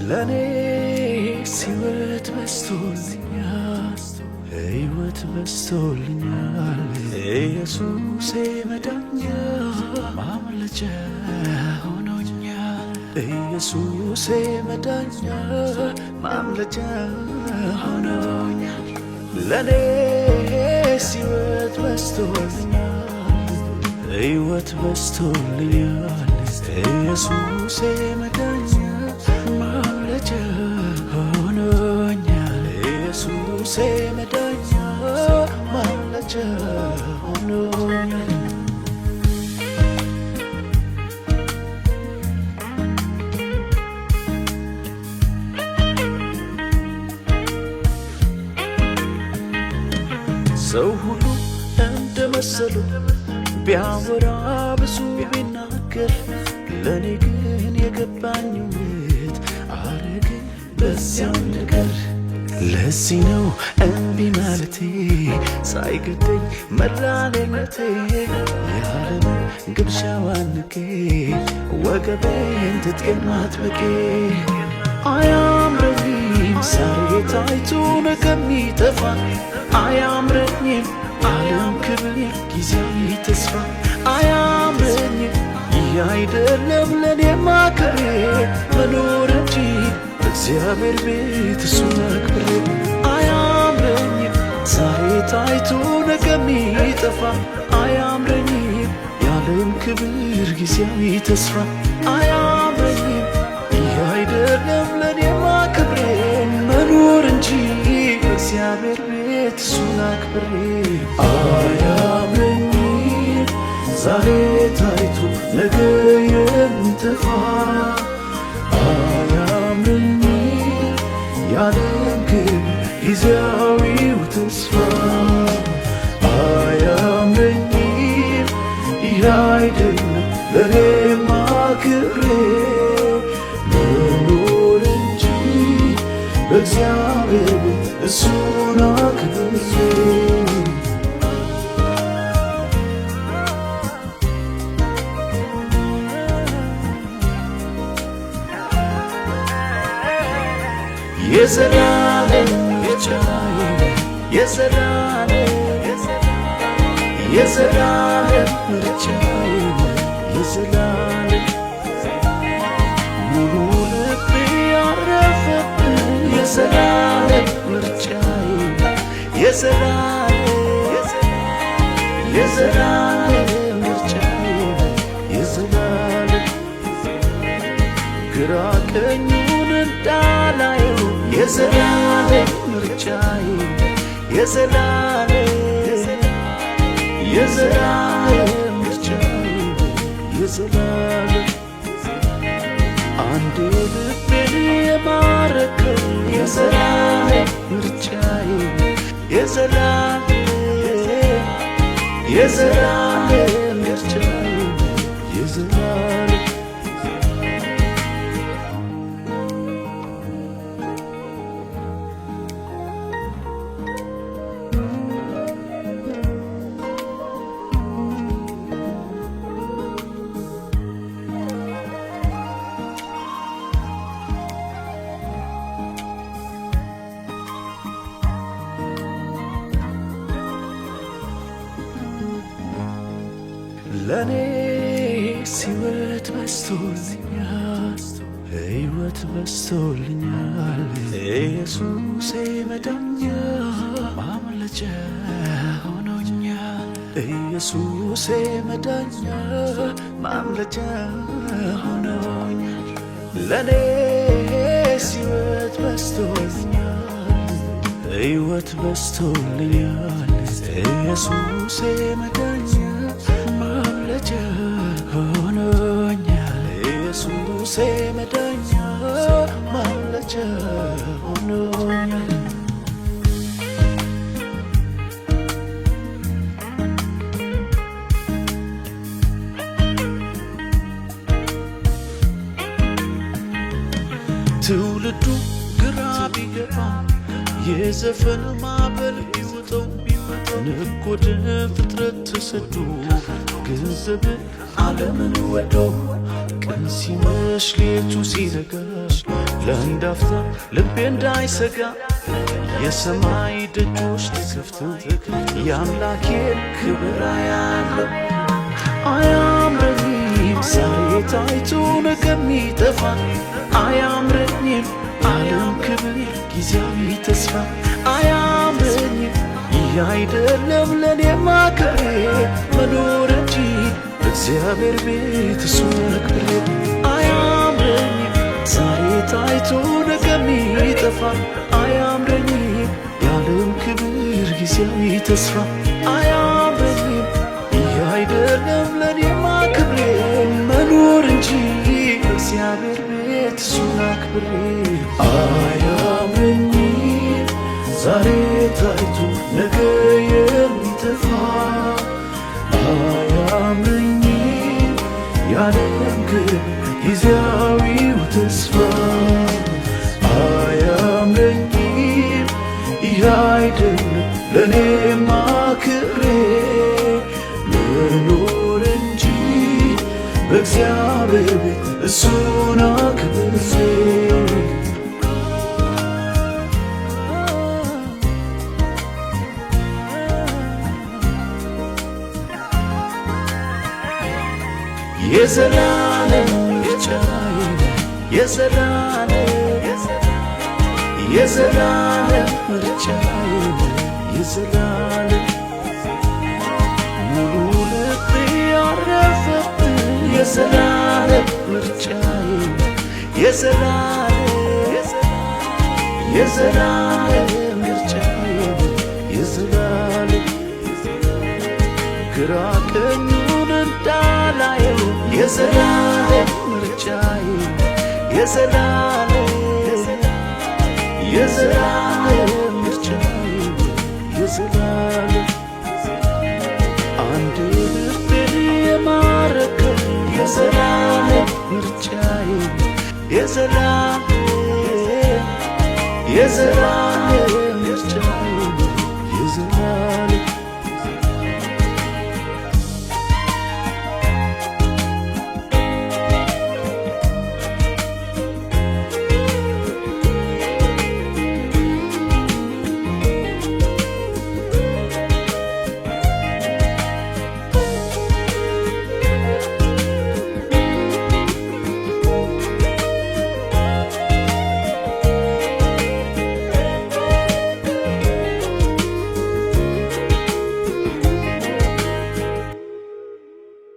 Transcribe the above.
ለኔ ሕይወት በስቶልኛል ሕይወት በስቶልኛል ኢየሱስ መዳኛ ማምለጫ ሆኖኛል ኢየሱስ መዳኛ ማምለጫ ሆኖኛል ለኔ ሕይወት በስቶልኛል ሕይወት በስቶልኛል ኢየሱስ መዳኛ ማምለጫ ሆኖኛል ኢየሱስ መዳኛ ማምለጫ ሆኖኛል ሰው ሁሉ እንደመሰለው ቢያወራ ብዙ ቢናገር ለኔ ግን የገባኝ እውነት አረገ በዚያው ነገር ለዚህ ነው እምቢ ማለቴ ሳይገደኝ መራሌነቴ የዓለምን ግብዣዋን ንቄ ወገቤን ትጥቄን ማጥበቄ አያምረኝም ዛሬ ታይቶ ነገ የሚጠፋ አያምረኝም ዓለም ክብር ጊዜያዊ ተስፋ አያምረኝም ይህ አይደለም ለኔማ ክብሬ መኖር እንጂ በእግዚአብሔር ቤት እሱን አክብሬ አያምረኝም ዛሬ ታይቶ ነገ የሚጠፋ አያምረኝም የዓለም ክብር ጊዜያዊ ተስፋ አያምረኝም ይህ አይደለም ለኔማ ክብሬ መኖር እንጂ በእግዚአብሔር ቤት እሱን አክብሬ አያምረኝም ዛሬ ታይቶ ነገ የሚጠፋ አያምረኝም የዓለም ክብር ጊዜያዊው ተስፋ አያምረኝም ይህ አይደለም ለኔማ ክብሬ መኖር እንጂ በእግዚአብሔር ቤት እሱን አክብሬ የዘላለም ምርጫዬ የዘላለም ምርጫዬ የዘላለም ሙሉ ልቤ ያረፈብህ የዘላለም ምርጫዬ የዘላለም ምርጫዬ የዘላለም ግራ ቀኙን እንዳላየው የዘላለም ምርጫዬ የዘላለም ምርጫዬ የዘላለም አንዴ ልቤን የማረከው የዘላለም ምርጫዬ የዘላለም ምርጫዬ የዘላለም ለኔ ሕይወት በስቶልኛል ሕይወት በስቶልኛል ኢየሱስ መዳኛ ማምለጫ ሆኖኛል ኢየሱስ መዳኛ ማምለጫ ሆኖኛል ለኔ ሕይወት በስቶልኛል ሕይወት በስቶልኛል ኢየሱስ መዳኛ ማምለጫ ሆኖኛል ኢየሱስ መዳኛ ማምለጫ ሆኖኛል ትውልዱ ግራ ቢገባ የዘፈን ማዕበል ቢውጠው ንጎደ ፍጥረት ተሰዶ ገንዘብ ዓለምን ወዶ ቀን ሲመሽ ሌቱ ሲነጋ ለአንዳፍታ ልቤ እንዳይሰጋ የሰማይ ደጆች ተከፍተው የአምላኬን ክብር አያለው። አያምረኝም ዛሬ ታይቶ ነገ የሚጠፋ አያምረኝም ዓለም ክብር ጊዜያዊ ተስፋ አያምረኝም ይህ አይደለም ለኔማ ክብሬ መኖር እንጂ በእግዚአብሔር ቤት እሱን አክብሬ አያምረኝም ዛሬ ታይቶ ነገ የሚጠፋ አያምረኝም የዓለም ክብር ጊዜያዊ ተስፋ አያምረኝም ይህ አይደለም ለኔማ ክብሬ መኖር እንጂ በእግዚአብሔር ቤት እሱን አክብሬ አያምረኝም ዛሬ ታይቶ ነገ የሚጠፋ አያምረኝም የዓለም ክብር ጊዜያዊው ተስፋ አያምረኝም ይህ አይደለም ለኔማ ክብሬ መኖር እንጂ በእግዚአብሔር ቤት እሱን አክብሬ የዘላለም ምርጫዬ የዘላለም ምርጫዬ የዘላለም ሙሉ ልቤ ያረፈብህ የዘላለም ምርጫዬ የዘላለም ምርጫዬ የዘላለም ግራ ቀኙን እንዳላየው የዘላለም ምርጫዬ የዘላለም ምርጫዬ የዘላለም አንድ ልቤን የማረከው የዘላለም ምርጫዬ የዘላለም ምርጫዬ የዘላለም